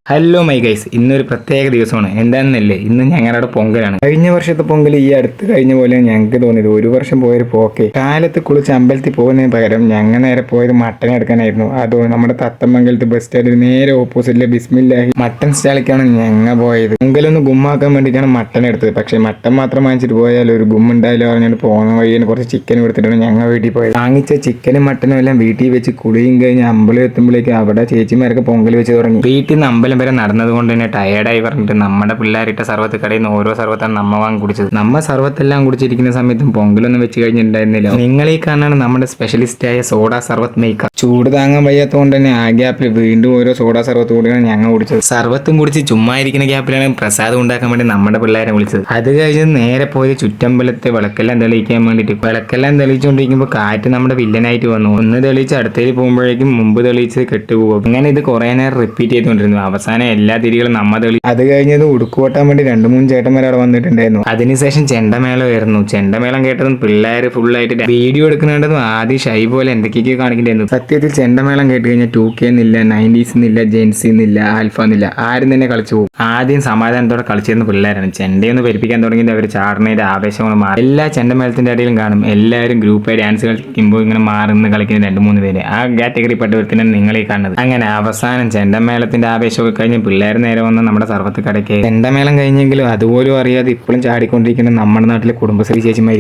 Hello my guys, ഇന്നൊരു പ്രത്യേക ദിവസമാണ്. എന്താണെന്നല്ലേ, ഇന്ന് ഞങ്ങളുടെ പൊങ്കലാണ്. കഴിഞ്ഞ വർഷത്തെ പൊങ്കൽ ഈ അടുത്ത് കഴിഞ്ഞ പോലെ ഞങ്ങൾക്ക് തോന്നിയത്. ഒരു വർഷം പോയൊരു പോക്കെ കാലത്ത് കുളിച്ച് അമ്പലത്തിൽ പോകുന്നതിന് പകരം ഞങ്ങൾ നേരെ പോയത് മട്ടൻ എടുക്കാനായിരുന്നു. അതോ നമ്മുടെ തത്തമംഗലത്ത് ബസ് സ്റ്റാൻഡിൽ നേരെ ഓപ്പോസിറ്റിലെ ബിസ്മില്ലാഹി മട്ടൻ സ്റ്റാളിലേക്കാണ് ഞങ്ങൾ പോയത്. പൊങ്കലൊന്ന് ഗുമ്മാക്കാൻ വേണ്ടിയിട്ടാണ് മട്ടൻ എടുത്തത്. പക്ഷേ മട്ടൻ മാത്രം വാങ്ങിച്ചിട്ട് പോയാൽ ഒരു ഗുമ്മുണ്ടായാലോ പറഞ്ഞാൽ പോകുന്ന വഴിയാണ് കുറച്ച് ചിക്കൻ കൊടുത്തിട്ടാണ് ഞങ്ങൾ വീട്ടിൽ പോയത്. വാങ്ങിച്ച ചിക്കനും മട്ടനും എല്ലാം വീട്ടിൽ വെച്ച് കുളിയും കഴിഞ്ഞ് അമ്പലം എത്തുമ്പോഴേക്കും അവിടെ ചേച്ചിമാരൊക്കെ പൊങ്കൽ വെച്ച് തുടങ്ങി. വീട്ടിൽ നിന്ന് അമ്പലം വരെ നടന്നത് കൊണ്ട് തന്നെ ടയേർഡായി പറഞ്ഞിട്ട് നമ്മുടെ പിള്ളേരിട്ട സർവത്ത് കടയിൽ നിന്ന് ഓരോ സർവത്താണ് നമ്മ വാങ്ങി കുടിച്ചത്. നമ്മ സർവത്തെല്ലാം കുടിച്ചിരിക്കുന്ന സമയത്തും പൊങ്കലൊന്നും വെച്ച് കഴിഞ്ഞിട്ടുണ്ടായിരുന്നില്ല. നിങ്ങൾ ഈ കാണാണ് നമ്മുടെ സ്പെഷ്യലിസ്റ്റായ സോഡ സർവത്ത് മേക്കർ. ചൂട് താങ്ങാൻ വയ്യാത്തത് കൊണ്ട് തന്നെ ആ ഗ്യാപ്പിൽ വീണ്ടും ഓരോ സോഡ സർവത്ത് കൂടിയാണ് ഞങ്ങൾ കുടിച്ചത്. സർവത്തും കുടിച്ച് ചുമ്മാ ഇരിക്കുന്ന ഗ്യാപ്പിലാണ് പ്രസാദം ഉണ്ടാക്കാൻ വേണ്ടി നമ്മുടെ പിള്ളേരെ വിളിച്ചത്. അത് കഴിഞ്ഞ് നേരെ പോയത് ചുറ്റമ്പലത്തെ വിളക്കെല്ലാം തെളിയിക്കാൻ വേണ്ടിയിട്ട്. വിളക്കെല്ലാം തെളിയിച്ചുകൊണ്ടിരിക്കുമ്പോൾ കാറ്റ് നമ്മുടെ വില്ലനായിട്ട് വന്നു. ഒന്ന് തെളിയിച്ച് അടുത്തേക്ക് പോകുമ്പോഴേക്കും മുമ്പ് തെളിയിച്ച് കെട്ടുപോകും. അങ്ങനെ ഇത് കുറെ നേരം റിപ്പീറ്റ് ചെയ്തുകൊണ്ടിരുന്നു. അവസാനം എല്ലാ തിരികളും നമ്മ തെളി. അത് കഴിഞ്ഞത് ഉടുക്കുവട്ടാൻ വേണ്ടി 2-3 ചേട്ടന്മാർ അവിടെ വന്നിട്ടുണ്ടായിരുന്നു. അതിനുശേഷം ചെണ്ടമേളമായിരുന്നു. ചെണ്ടമേളം കേട്ടതും പിള്ളേർ ഫുള്ളായിട്ട് വീഡിയോ എടുക്കുന്നുണ്ടെന്നും ആദ്യം ഷൈ പോലെ എന്തൊക്കെയൊക്കെ കാണിക്കേണ്ടായിരുന്നു. സത്യത്തിൽ ചെണ്ടമേളം കേട്ട് കഴിഞ്ഞാൽ 2K എന്നില്ല, 90s എന്നില്ല, ജെൻസി എന്നില്ല, ആൽഫ എന്നില്ല, ആരും തന്നെ കളിച്ചു പോകും. ആദ്യം സമാധാനത്തോടെ കളിച്ചിരുന്ന പിള്ളേരാണ്. ചെണ്ടയൊന്ന് പെരുപ്പിക്കാൻ തുടങ്ങിയിട്ട് അവർ ചാടണയുടെ ആവേശങ്ങൾ മാറി. എല്ലാ ചെണ്ടമേളത്തിന്റെ ഇടയിലും കാണും എല്ലാവരും ഗ്രൂപ്പായി ഡാൻസ് കളിക്കുമ്പോൾ ഇങ്ങനെ മാറുന്ന കളിക്കുന്ന 2-3 പേര്. ആ കാറ്റഗറി പെട്ടവരുത്തിനാണ് നിങ്ങളീ കാണുന്നത്. അങ്ങനെ അവസാനം ചെണ്ടമേളത്തിന്റെ ആവേശമൊക്കെ കഴിഞ്ഞ് പിള്ളേർ നേരെ വന്ന് നമ്മുടെ സർവത്ത് കടയ്ക്ക്. ചെണ്ടമേളം കഴിഞ്ഞെങ്കിലും അതുപോലും അറിയാതെ ഇപ്പോഴും ചാടിക്കൊണ്ടിരിക്കുന്ന നമ്മുടെ നാട്ടിലെ കുടുംബശ്രീ ചേച്ചിമാർ.